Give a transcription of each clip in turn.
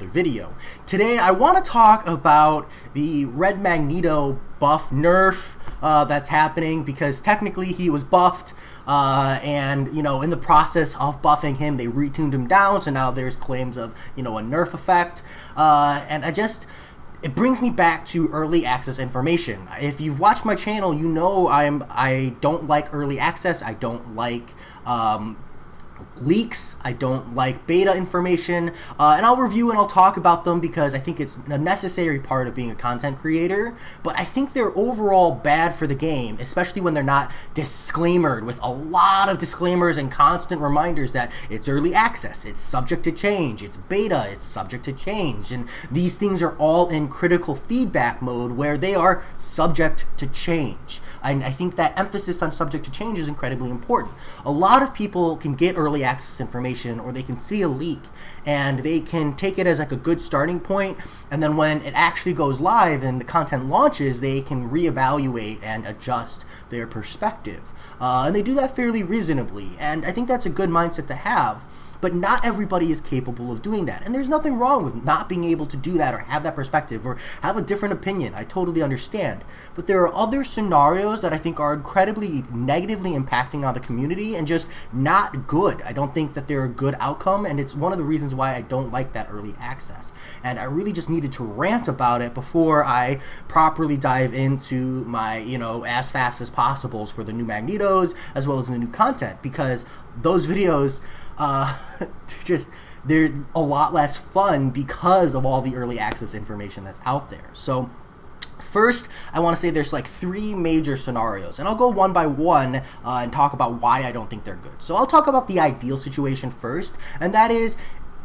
another video. Today I want to talk about the Red Magneto buff nerf that's happening, because technically he was buffed, and in the process of buffing him they retuned him down, so now there's claims of a nerf effect, and it brings me back to early access information. If you've watched my channel, you know I don't like early access. I don't like leaks. I don't like beta information, and I'll review and I'll talk about them because I think it's a necessary part of being a content creator, but I think they're overall bad for the game, especially when they're not disclaimered with a lot of disclaimers and constant reminders that it's early access, it's subject to change, it's beta, it's subject to change, and these things are all in critical feedback mode where they are subject to change. And I think that emphasis on subject to change is incredibly important. A lot of people can get early access information, or they can see a leak and they can take it as like a good starting point, and then when it actually goes live and the content launches, they can reevaluate and adjust their perspective, and they do that fairly reasonably, and I think that's a good mindset to have. But not everybody is capable of doing that. And there's nothing wrong with not being able to do that or have that perspective or have a different opinion. I totally understand. But there are other scenarios that I think are incredibly negatively impacting on the community and just not good. I don't think that they're a good outcome, and it's one of the reasons why I don't like that early access. And I really just needed to rant about it before I properly dive into my, as fast as possibles for the new Magnetos as well as the new content, because those videos, they're a lot less fun because of all the early access information that's out there. So first, I want to say there's like three major scenarios, and I'll go one by one and talk about why I don't think they're good. So I'll talk about the ideal situation first, and that is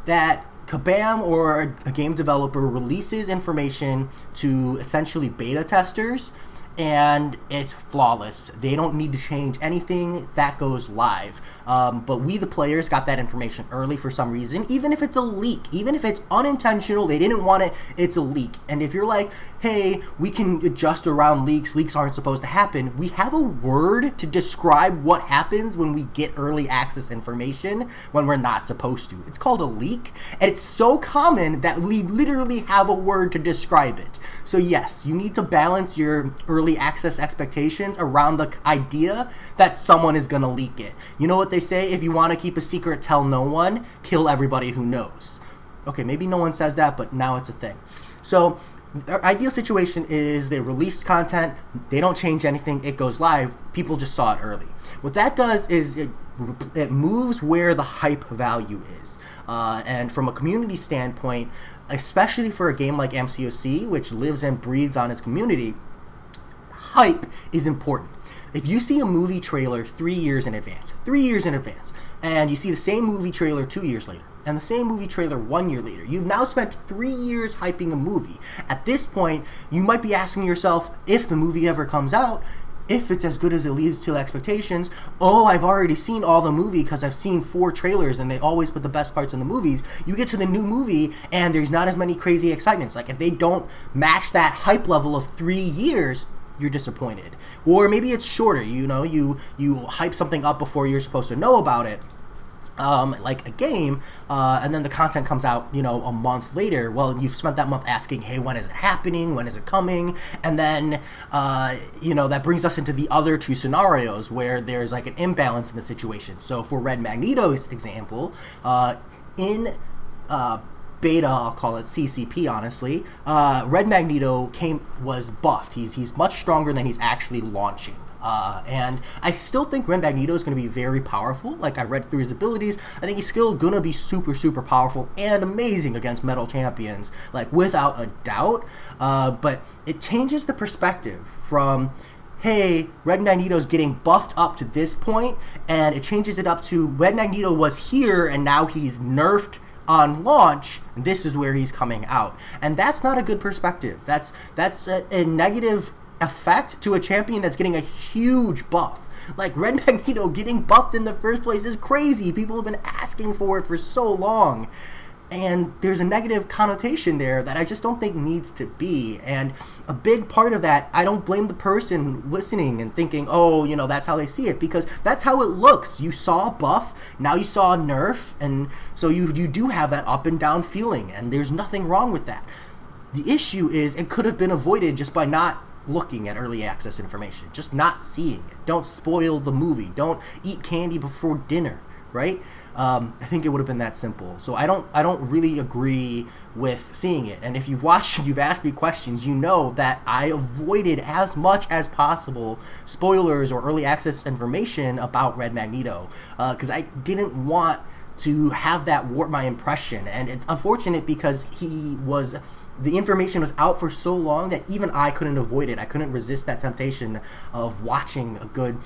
that Kabam or a game developer releases information to essentially beta testers, and it's flawless. They don't need to change anything. That goes live. But we, the players, got that information early for some reason. Even if it's a leak, even if it's unintentional, they didn't want it, it's a leak. And if you're like, hey, we can adjust around leaks, leaks aren't supposed to happen, we have a word to describe what happens when we get early access information when we're not supposed to. It's called a leak, and it's so common that we literally have a word to describe it. So yes, you need to balance your early access expectations around the idea that someone is going to leak it. You know what they say? If you want to keep a secret, tell no one. Kill everybody who knows. Okay, maybe no one says that, but now it's a thing. So the ideal situation is they release content, they don't change anything, it goes live, people just saw it early. What that does is it moves where the hype value is. And from a community standpoint, especially for a game like MCOC, which lives and breathes on its community, hype is important. If you see a movie trailer 3 years in advance, and you see the same movie trailer 2 years later, and the same movie trailer 1 year later, you've now spent 3 years hyping a movie. At this point, you might be asking yourself, if the movie ever comes out, if it's as good as it leads to expectations, I've already seen all the movie because I've seen 4 trailers and they always put the best parts in the movies. You get to the new movie and there's not as many crazy excitements. Like if they don't match that hype level of 3 years, you're disappointed. Or maybe it's shorter, you hype something up before you're supposed to know about it, like a game, and then the content comes out, a month later. Well, you've spent that month asking, hey, when is it happening? When is it coming? And then, that brings us into the other two scenarios where there's like an imbalance in the situation. So for Red Magneto's example, in beta, I'll call it CCP, honestly, Red Magneto was buffed. He's much stronger than he's actually launching. And I still think Red Magneto is going to be very powerful. Like, I read through his abilities, I think he's still going to be super, super powerful and amazing against metal champions, like, without a doubt. But it changes the perspective from, hey, Red Magneto's getting buffed up to this point, and it changes it up to Red Magneto was here and now he's nerfed on launch, and this is where he's coming out. And that's not a good perspective. That's a negative effect to a champion that's getting a huge buff. Like, Red Magneto getting buffed in the first place is crazy. People have been asking for it for so long. And there's a negative connotation there that I just don't think needs to be. And a big part of that, I don't blame the person listening and thinking, oh, you know, that's how they see it, because that's how it looks. You saw a buff, now you saw a nerf, and so you do have that up and down feeling, and there's nothing wrong with that. The issue is it could have been avoided just by not looking at early access information, just not seeing it. Don't spoil the movie. Don't eat candy before dinner, right? I think it would have been that simple. So I don't really agree with seeing it. And if you've watched, you've asked me questions, you know that I avoided as much as possible spoilers or early access information about Red Magneto, because I didn't want to have that warp my impression. And it's unfortunate because the information was out for so long that even I couldn't avoid it. I couldn't resist that temptation of watching a good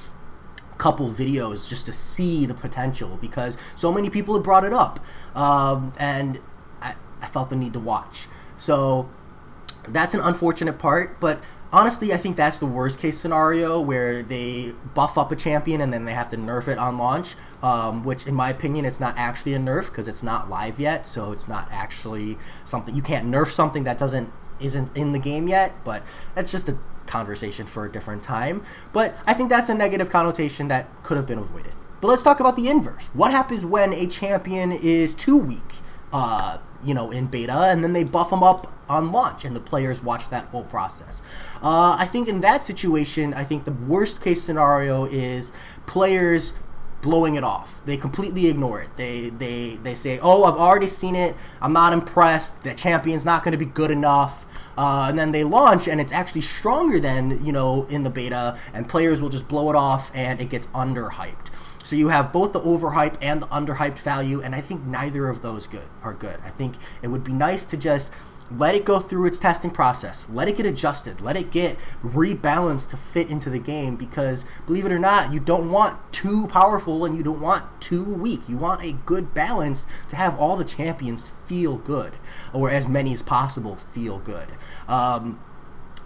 couple videos just to see the potential, because so many people had brought it up, and I felt the need to watch. So that's an unfortunate part, but honestly, I think that's the worst case scenario, where they buff up a champion and then they have to nerf it on launch, which in my opinion, it's not actually a nerf because it's not live yet, so it's not actually something. You can't nerf something that isn't in the game yet, but that's just a conversation for a different time. But I think that's a negative connotation that could have been avoided. But let's talk about the inverse. What happens when a champion is too weak, in beta, and then they buff them up on launch and the players watch that whole process? I think in that situation, I think the worst case scenario is players blowing it off. They completely ignore it. They say, oh, I've already seen it, I'm not impressed, the champion's not going to be good enough, and then they launch and it's actually stronger than, in the beta, and players will just blow it off and it gets underhyped. So you have both the overhyped and the underhyped value, and I think neither of those are good. I think it would be nice to just let it go through its testing process, let it get adjusted, let it get rebalanced to fit into the game, because believe it or not, you don't want too powerful and you don't want too weak. You want a good balance to have all the champions feel good, or as many as possible feel good.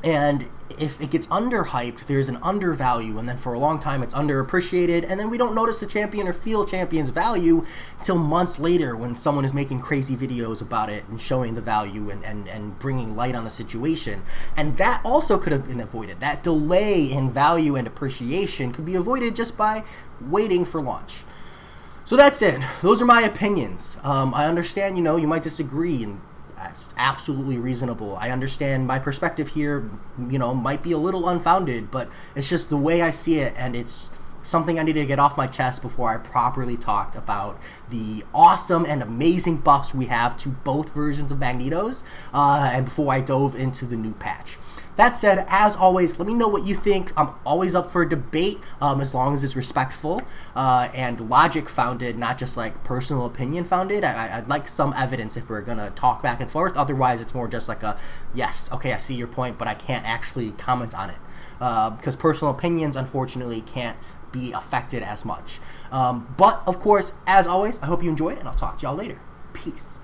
And if it gets underhyped, there's an undervalue, and then for a long time it's underappreciated, and then we don't notice the champion or feel champion's value until months later when someone is making crazy videos about it and showing the value and bringing light on the situation. And that also could have been avoided. That delay in value and appreciation could be avoided just by waiting for launch. So that's it. Those are my opinions. I understand, you might disagree, and that's absolutely reasonable. I understand my perspective here, might be a little unfounded, but it's just the way I see it, and it's something I needed to get off my chest before I properly talked about the awesome and amazing buffs we have to both versions of Magnetos, and before I dove into the new patch. That said, as always, let me know what you think. I'm always up for a debate, as long as it's respectful and logic founded, not just like personal opinion founded. I'd like some evidence if we're gonna talk back and forth. Otherwise, it's more just like a yes, okay, I see your point, but I can't actually comment on it, because personal opinions, unfortunately, can't be affected as much. But of course, as always, I hope you enjoyed, and I'll talk to y'all later. Peace.